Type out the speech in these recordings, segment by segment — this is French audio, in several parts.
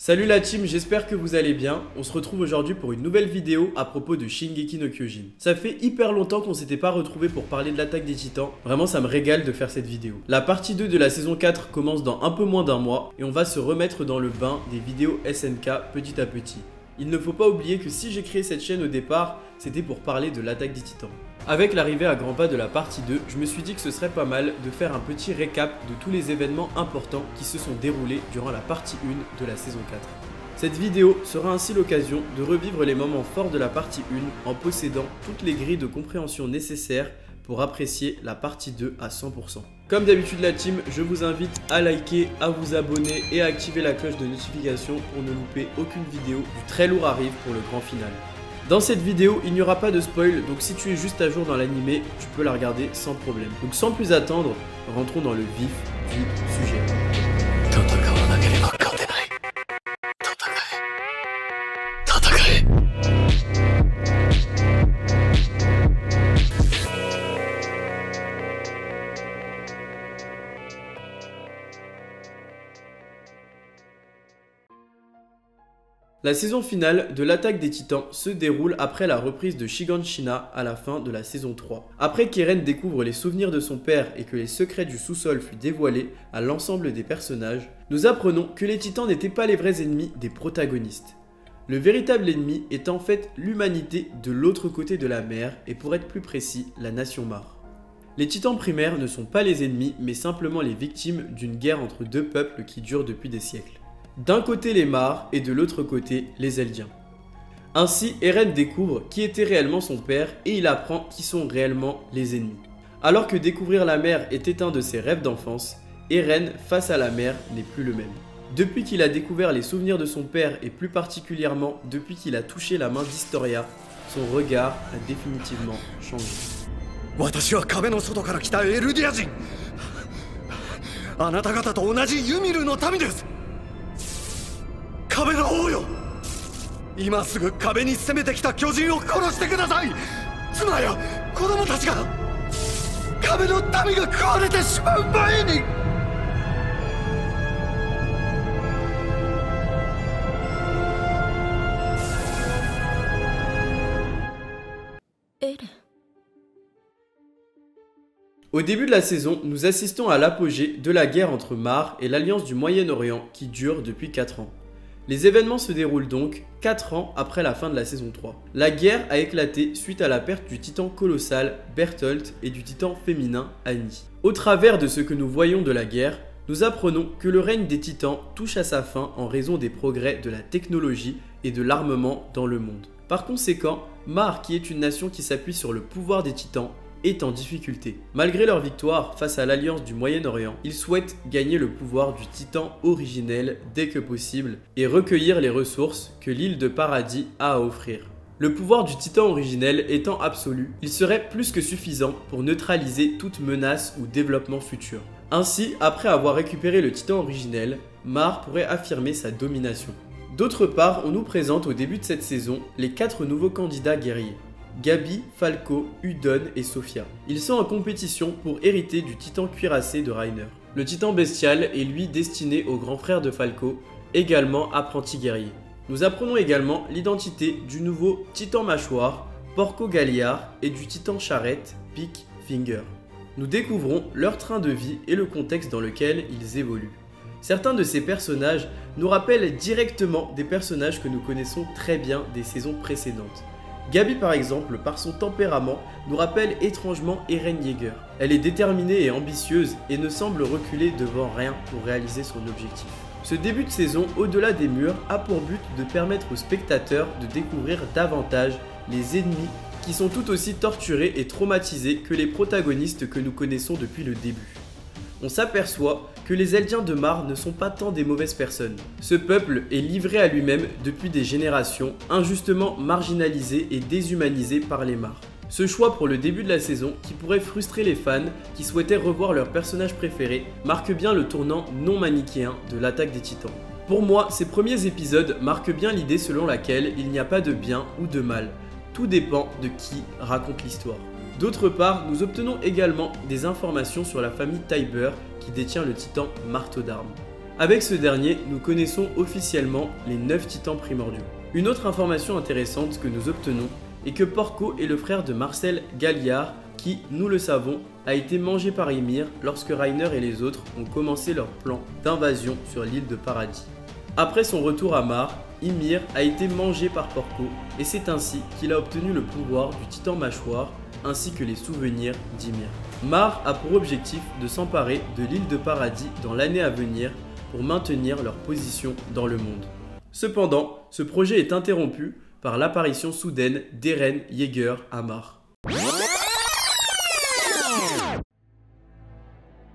Salut la team, j'espère que vous allez bien. On se retrouve aujourd'hui pour une nouvelle vidéo à propos de Shingeki no Kyojin. Ça fait hyper longtemps qu'on s'était pas retrouvé pour parler de l'attaque des titans. Vraiment ça me régale de faire cette vidéo. La partie 2 de la saison 4 commence dans un peu moins d'un mois et on va se remettre dans le bain des vidéos SNK petit à petit. Il ne faut pas oublier que si j'ai créé cette chaîne au départ, c'était pour parler de l'attaque des titans. Avec l'arrivée à grands pas de la partie 2, je me suis dit que ce serait pas mal de faire un petit récap de tous les événements importants qui se sont déroulés durant la partie 1 de la saison 4. Cette vidéo sera ainsi l'occasion de revivre les moments forts de la partie 1 en possédant toutes les grilles de compréhension nécessaires pour apprécier la partie 2 à 100%. Comme d'habitude la team, je vous invite à liker, à vous abonner et à activer la cloche de notification pour ne louper aucune vidéo. Du très lourd arrive pour le grand final. Dans cette vidéo, il n'y aura pas de spoil, donc si tu es juste à jour dans l'animé, tu peux la regarder sans problème. Donc sans plus attendre, rentrons dans le vif du sujet. La saison finale de l'attaque des titans se déroule après la reprise de Shiganshina à la fin de la saison 3. Après qu'Eren découvre les souvenirs de son père et que les secrets du sous-sol furent dévoilés à l'ensemble des personnages, nous apprenons que les titans n'étaient pas les vrais ennemis des protagonistes. Le véritable ennemi est en fait l'humanité de l'autre côté de la mer et pour être plus précis, la nation Mar. Les titans primaires ne sont pas les ennemis mais simplement les victimes d'une guerre entre deux peuples qui dure depuis des siècles. D'un côté les Mar et de l'autre côté les Eldiens. Ainsi, Eren découvre qui était réellement son père et il apprend qui sont réellement les ennemis. Alors que découvrir la mer était un de ses rêves d'enfance, Eren face à la mer n'est plus le même. Depuis qu'il a découvert les souvenirs de son père et plus particulièrement depuis qu'il a touché la main d'Historia, son regard a définitivement changé. Au début de la saison, nous assistons à l'apogée de la guerre entre Mar et l'Alliance du Moyen-Orient qui dure depuis 4 ans. Les événements se déroulent donc 4 ans après la fin de la saison 3. La guerre a éclaté suite à la perte du titan colossal Bertholdt et du titan féminin Annie. Au travers de ce que nous voyons de la guerre, nous apprenons que le règne des titans touche à sa fin en raison des progrès de la technologie et de l'armement dans le monde. Par conséquent, Mar, qui est une nation qui s'appuie sur le pouvoir des titans, est en difficulté. Malgré leur victoire face à l'Alliance du Moyen-Orient, ils souhaitent gagner le pouvoir du titan originel dès que possible et recueillir les ressources que l'île de Paradis a à offrir. Le pouvoir du titan originel étant absolu, il serait plus que suffisant pour neutraliser toute menace ou développement futur. Ainsi, après avoir récupéré le titan originel, Mar pourrait affirmer sa domination. D'autre part, on nous présente au début de cette saison les 4 nouveaux candidats guerriers. Gabi, Falco, Udon et Sophia. Ils sont en compétition pour hériter du titan cuirassé de Reiner. Le titan bestial est lui destiné au grand frère de Falco, également apprenti guerrier. Nous apprenons également l'identité du nouveau titan mâchoire, Porco Galliard, et du titan charrette, Pick Finger. Nous découvrons leur train de vie et le contexte dans lequel ils évoluent. Certains de ces personnages nous rappellent directement des personnages que nous connaissons très bien des saisons précédentes. Gabi par exemple, par son tempérament, nous rappelle étrangement Eren Yeager. Elle est déterminée et ambitieuse et ne semble reculer devant rien pour réaliser son objectif. Ce début de saison, au-delà des murs, a pour but de permettre aux spectateurs de découvrir davantage les ennemis qui sont tout aussi torturés et traumatisés que les protagonistes que nous connaissons depuis le début. On s'aperçoit que les Eldiens de Mar ne sont pas tant des mauvaises personnes. Ce peuple est livré à lui-même depuis des générations, injustement marginalisé et déshumanisé par les Mar. Ce choix pour le début de la saison, qui pourrait frustrer les fans qui souhaitaient revoir leur personnage préféré, marque bien le tournant non manichéen de l'attaque des titans. Pour moi, ces premiers épisodes marquent bien l'idée selon laquelle il n'y a pas de bien ou de mal. Tout dépend de qui raconte l'histoire. D'autre part, nous obtenons également des informations sur la famille Tybur qui détient le titan marteau d'armes. Avec ce dernier, nous connaissons officiellement les 9 titans primordiaux. Une autre information intéressante que nous obtenons est que Porco est le frère de Marcel Galliard qui, nous le savons, a été mangé par Ymir lorsque Reiner et les autres ont commencé leur plan d'invasion sur l'île de Paradis. Après son retour à Mar, Ymir a été mangé par Porco et c'est ainsi qu'il a obtenu le pouvoir du titan mâchoire ainsi que les souvenirs d'Ymir. Mar a pour objectif de s'emparer de l'île de Paradis dans l'année à venir pour maintenir leur position dans le monde. Cependant, ce projet est interrompu par l'apparition soudaine d'Eren Yeager à Mar.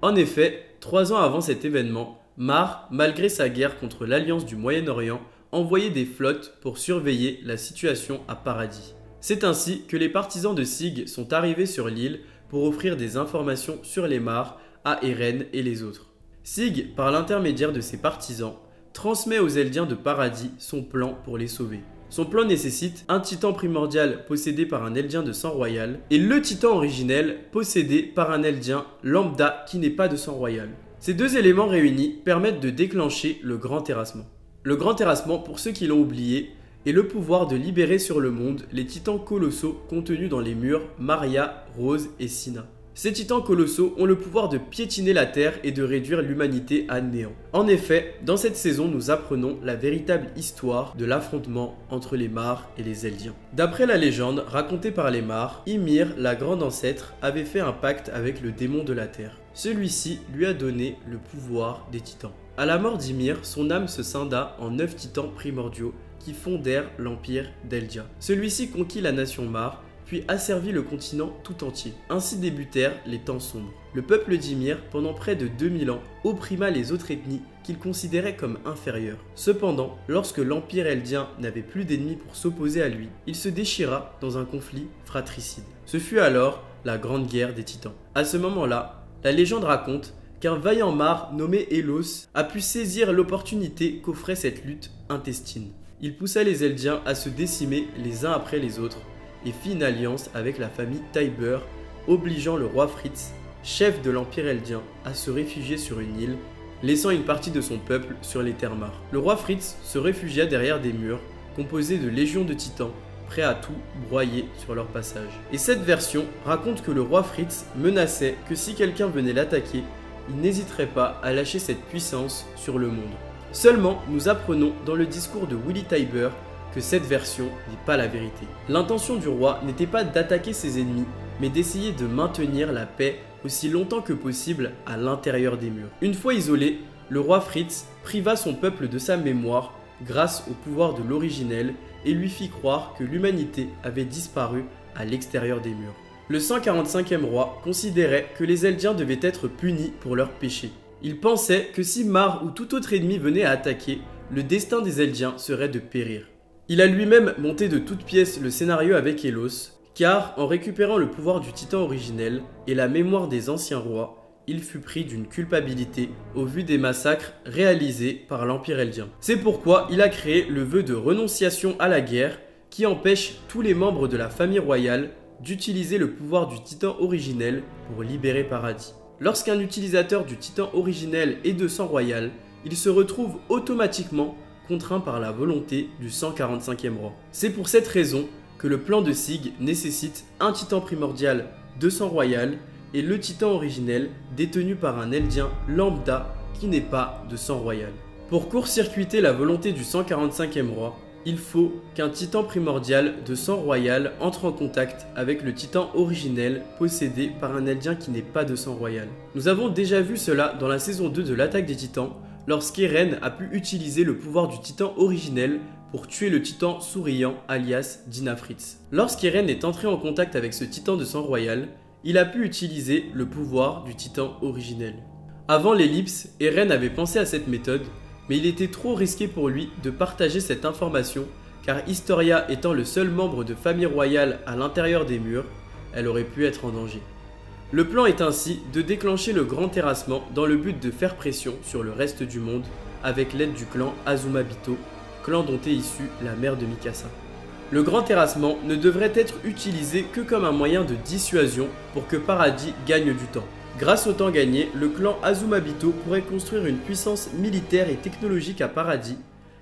En effet, 3 ans avant cet événement, Mar, malgré sa guerre contre l'Alliance du Moyen-Orient, envoyait des flottes pour surveiller la situation à Paradis. C'est ainsi que les partisans de Sig sont arrivés sur l'île pour offrir des informations sur les Mar à Eren et les autres. Sig, par l'intermédiaire de ses partisans, transmet aux Eldiens de Paradis son plan pour les sauver. Son plan nécessite un titan primordial possédé par un Eldien de sang royal et le titan originel possédé par un Eldien lambda qui n'est pas de sang royal. Ces deux éléments réunis permettent de déclencher le grand terrassement. Le grand terrassement, pour ceux qui l'ont oublié, est le pouvoir de libérer sur le monde les titans colossaux contenus dans les murs Maria, Rose et Sina. Ces titans colossaux ont le pouvoir de piétiner la terre et de réduire l'humanité à néant. En effet, dans cette saison, nous apprenons la véritable histoire de l'affrontement entre les Mar et les Eldiens. D'après la légende racontée par les Mar, Ymir, la grande ancêtre, avait fait un pacte avec le démon de la terre. Celui-ci lui a donné le pouvoir des titans. À la mort d'Ymir, son âme se scinda en 9 titans primordiaux qui fondèrent l'empire d'Eldia. Celui-ci conquit la nation Mar, puis asservit le continent tout entier. Ainsi débutèrent les temps sombres. Le peuple d'Ymir, pendant près de 2000 ans, opprima les autres ethnies qu'il considérait comme inférieures. Cependant, lorsque l'empire eldien n'avait plus d'ennemis pour s'opposer à lui, il se déchira dans un conflit fratricide. Ce fut alors la grande guerre des titans. À ce moment-là, la légende raconte qu'un vaillant Mar nommé Élos a pu saisir l'opportunité qu'offrait cette lutte intestine. Il poussa les Eldiens à se décimer les uns après les autres et fit une alliance avec la famille Tybur, obligeant le roi Fritz, chef de l'empire eldien, à se réfugier sur une île, laissant une partie de son peuple sur les terres Mar. Le roi Fritz se réfugia derrière des murs composés de légions de titans, prêts à tout broyer sur leur passage. Et cette version raconte que le roi Fritz menaçait que si quelqu'un venait l'attaquer, il n'hésiterait pas à lâcher cette puissance sur le monde. Seulement, nous apprenons dans le discours de Willy Tybur que cette version n'est pas la vérité. L'intention du roi n'était pas d'attaquer ses ennemis, mais d'essayer de maintenir la paix aussi longtemps que possible à l'intérieur des murs. Une fois isolé, le roi Fritz priva son peuple de sa mémoire grâce au pouvoir de l'originel et lui fit croire que l'humanité avait disparu à l'extérieur des murs. Le 145e roi considérait que les Eldiens devaient être punis pour leurs péchés. Il pensait que si Mar ou tout autre ennemi venait à attaquer, le destin des Eldiens serait de périr. Il a lui-même monté de toutes pièces le scénario avec Élos, car en récupérant le pouvoir du titan originel et la mémoire des anciens rois, il fut pris d'une culpabilité au vu des massacres réalisés par l'Empire eldien. C'est pourquoi il a créé le vœu de renonciation à la guerre qui empêche tous les membres de la famille royale d'utiliser le pouvoir du titan originel pour libérer Paradis. Lorsqu'un utilisateur du titan originel est de sang royal, il se retrouve automatiquement contraint par la volonté du 145e roi. C'est pour cette raison que le plan de Sig nécessite un titan primordial de sang royal et le titan originel détenu par un Eldien lambda qui n'est pas de sang royal. Pour court-circuiter la volonté du 145e roi, il faut qu'un titan primordial de sang royal entre en contact avec le titan originel possédé par un Eldien qui n'est pas de sang royal. Nous avons déjà vu cela dans la saison 2 de l'attaque des titans, lorsqu'Eren a pu utiliser le pouvoir du titan originel pour tuer le titan souriant alias Dinafritz. Lorsqu'Eren est entré en contact avec ce titan de sang royal, il a pu utiliser le pouvoir du titan originel. Avant l'ellipse, Eren avait pensé à cette méthode, mais il était trop risqué pour lui de partager cette information car Historia étant le seul membre de famille royale à l'intérieur des murs, elle aurait pu être en danger. Le plan est ainsi de déclencher le grand terrassement dans le but de faire pression sur le reste du monde avec l'aide du clan Azumabito, clan dont est issue la mère de Mikasa. Le grand terrassement ne devrait être utilisé que comme un moyen de dissuasion pour que Paradis gagne du temps. Grâce au temps gagné, le clan Azumabito pourrait construire une puissance militaire et technologique à Paradis,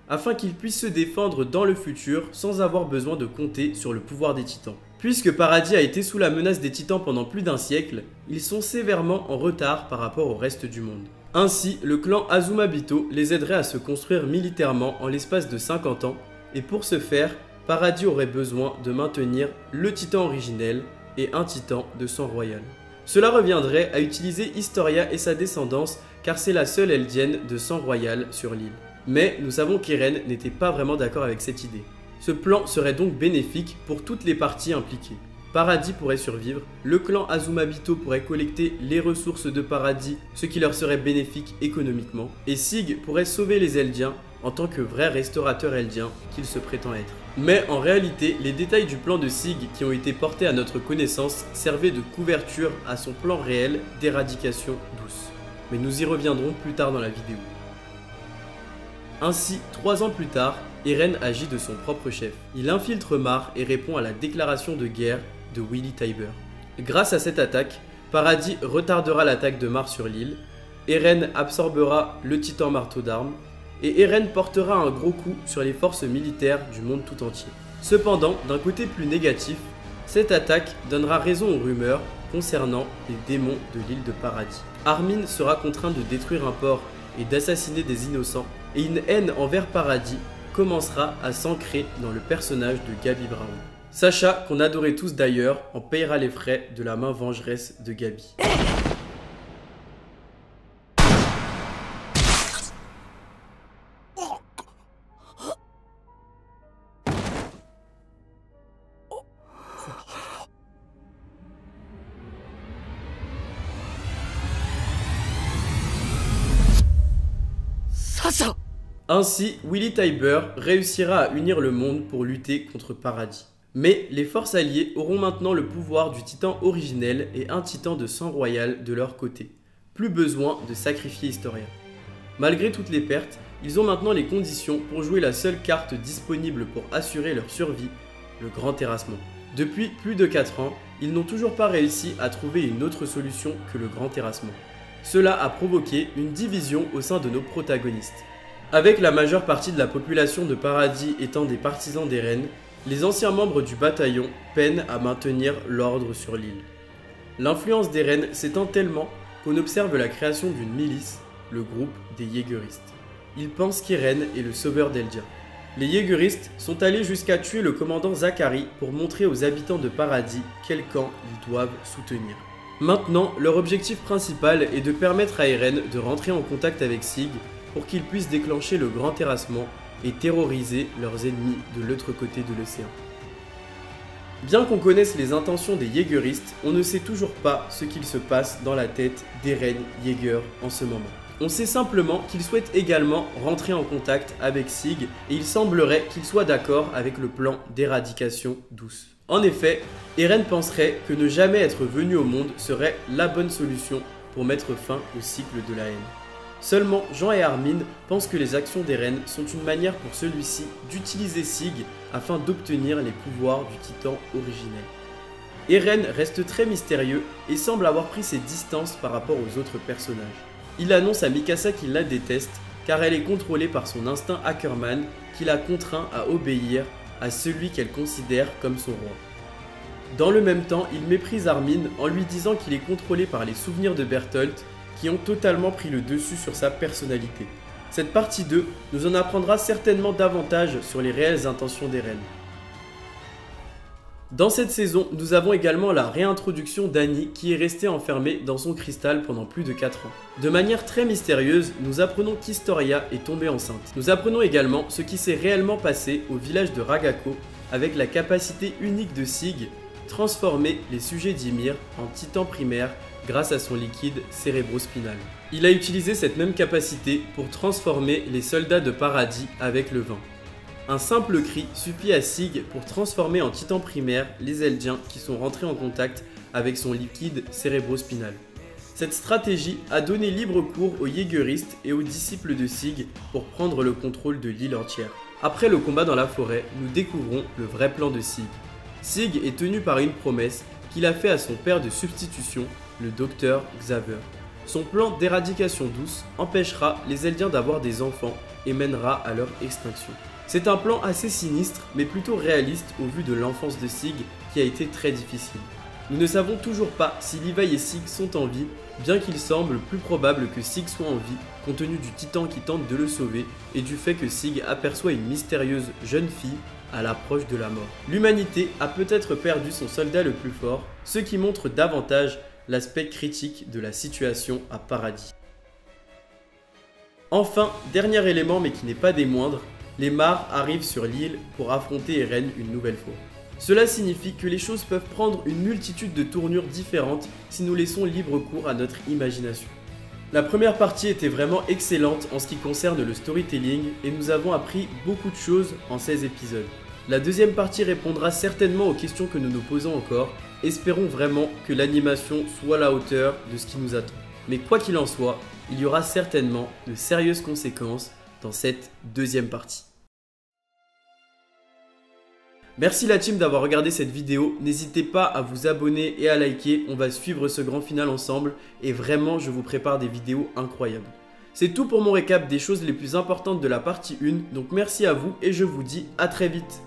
afin qu'il puisse se défendre dans le futur sans avoir besoin de compter sur le pouvoir des titans. Puisque Paradis a été sous la menace des titans pendant plus d'un siècle, ils sont sévèrement en retard par rapport au reste du monde. Ainsi, le clan Azumabito les aiderait à se construire militairement en l'espace de 50 ans, et pour ce faire, Paradis aurait besoin de maintenir le titan originel et un titan de sang royal. Cela reviendrait à utiliser Historia et sa descendance car c'est la seule Eldienne de sang royal sur l'île. Mais nous savons qu'Eren n'était pas vraiment d'accord avec cette idée. Ce plan serait donc bénéfique pour toutes les parties impliquées. Paradis pourrait survivre, le clan Azumabito pourrait collecter les ressources de Paradis, ce qui leur serait bénéfique économiquement, et Sig pourrait sauver les Eldiens en tant que vrai restaurateur eldien qu'il se prétend être. Mais en réalité, les détails du plan de Sig qui ont été portés à notre connaissance servaient de couverture à son plan réel d'éradication douce. Mais nous y reviendrons plus tard dans la vidéo. Ainsi, 3 ans plus tard, Eren agit de son propre chef. Il infiltre Mar et répond à la déclaration de guerre de Willy Tybur. Grâce à cette attaque, Paradis retardera l'attaque de Mar sur l'île, Eren absorbera le titan marteau d'armes, et Eren portera un gros coup sur les forces militaires du monde tout entier. Cependant, d'un côté plus négatif, cette attaque donnera raison aux rumeurs concernant les démons de l'île de Paradis. Armin sera contraint de détruire un port et d'assassiner des innocents, et une haine envers Paradis commencera à s'ancrer dans le personnage de Gabi Brown. Sacha, qu'on adorait tous d'ailleurs, en payera les frais de la main vengeresse de Gabi. Ainsi, Willy Tybur réussira à unir le monde pour lutter contre Paradis. Mais les forces alliées auront maintenant le pouvoir du titan originel et un titan de sang royal de leur côté. Plus besoin de sacrifier Historia. Malgré toutes les pertes, ils ont maintenant les conditions pour jouer la seule carte disponible pour assurer leur survie, le grand terrassement. Depuis plus de 4 ans, ils n'ont toujours pas réussi à trouver une autre solution que le grand terrassement. Cela a provoqué une division au sein de nos protagonistes. Avec la majeure partie de la population de Paradis étant des partisans d'Eren, les anciens membres du bataillon peinent à maintenir l'ordre sur l'île. L'influence d'Eren s'étend tellement qu'on observe la création d'une milice, le groupe des Jägeristes. Ils pensent qu'Eren est le sauveur d'Eldia. Les Jägeristes sont allés jusqu'à tuer le commandant Zachary pour montrer aux habitants de Paradis quel camp ils doivent soutenir. Maintenant, leur objectif principal est de permettre à Eren de rentrer en contact avec Sig pour qu'ils puissent déclencher le grand terrassement et terroriser leurs ennemis de l'autre côté de l'océan. Bien qu'on connaisse les intentions des Jägeristes, on ne sait toujours pas ce qu'il se passe dans la tête d'Eren Yeager en ce moment. On sait simplement qu'il souhaite également rentrer en contact avec Sig et il semblerait qu'il soit d'accord avec le plan d'éradication douce. En effet, Eren penserait que ne jamais être venu au monde serait la bonne solution pour mettre fin au cycle de la haine. Seulement, Jean et Armin pensent que les actions d'Eren sont une manière pour celui-ci d'utiliser Sig afin d'obtenir les pouvoirs du titan originel. Eren reste très mystérieux et semble avoir pris ses distances par rapport aux autres personnages. Il annonce à Mikasa qu'il la déteste car elle est contrôlée par son instinct Ackerman qui la contraint à obéir à celui qu'elle considère comme son roi. Dans le même temps, il méprise Armin en lui disant qu'il est contrôlé par les souvenirs de Bertolt qui ont totalement pris le dessus sur sa personnalité. Cette partie 2 nous en apprendra certainement davantage sur les réelles intentions d'Eren. Dans cette saison, nous avons également la réintroduction d'Annie qui est restée enfermée dans son cristal pendant plus de 4 ans. De manière très mystérieuse, nous apprenons qu'Historia est tombée enceinte. Nous apprenons également ce qui s'est réellement passé au village de Ragako avec la capacité unique de Sig, transformer les sujets d'Ymir en titans primaires grâce à son liquide cérébrospinal. Il a utilisé cette même capacité pour transformer les soldats de Paradis avec le vin. Un simple cri suffit à Sig pour transformer en titans primaires les Eldiens qui sont rentrés en contact avec son liquide cérébrospinal. Cette stratégie a donné libre cours aux Jägeristes et aux disciples de Sig pour prendre le contrôle de l'île entière. Après le combat dans la forêt, nous découvrons le vrai plan de Sig. Sig est tenu par une promesse qu'il a fait à son père de substitution le docteur Xaver. Son plan d'éradication douce empêchera les Eldiens d'avoir des enfants et mènera à leur extinction. C'est un plan assez sinistre, mais plutôt réaliste au vu de l'enfance de Sig qui a été très difficile. Nous ne savons toujours pas si Levi et Sig sont en vie, bien qu'il semble plus probable que Sig soit en vie, compte tenu du titan qui tente de le sauver et du fait que Sig aperçoit une mystérieuse jeune fille à l'approche de la mort. L'humanité a peut-être perdu son soldat le plus fort, ce qui montre davantage l'aspect critique de la situation à Paradis. Enfin, dernier élément mais qui n'est pas des moindres, les Mar arrivent sur l'île pour affronter Eren une nouvelle fois. Cela signifie que les choses peuvent prendre une multitude de tournures différentes si nous laissons libre cours à notre imagination. La première partie était vraiment excellente en ce qui concerne le storytelling et nous avons appris beaucoup de choses en 16 épisodes. La deuxième partie répondra certainement aux questions que nous nous posons encore. Espérons vraiment que l'animation soit à la hauteur de ce qui nous attend. Mais quoi qu'il en soit, il y aura certainement de sérieuses conséquences dans cette deuxième partie. Merci la team d'avoir regardé cette vidéo, n'hésitez pas à vous abonner et à liker, on va suivre ce grand final ensemble et vraiment je vous prépare des vidéos incroyables. C'est tout pour mon récap des choses les plus importantes de la partie 1, donc merci à vous et je vous dis à très vite.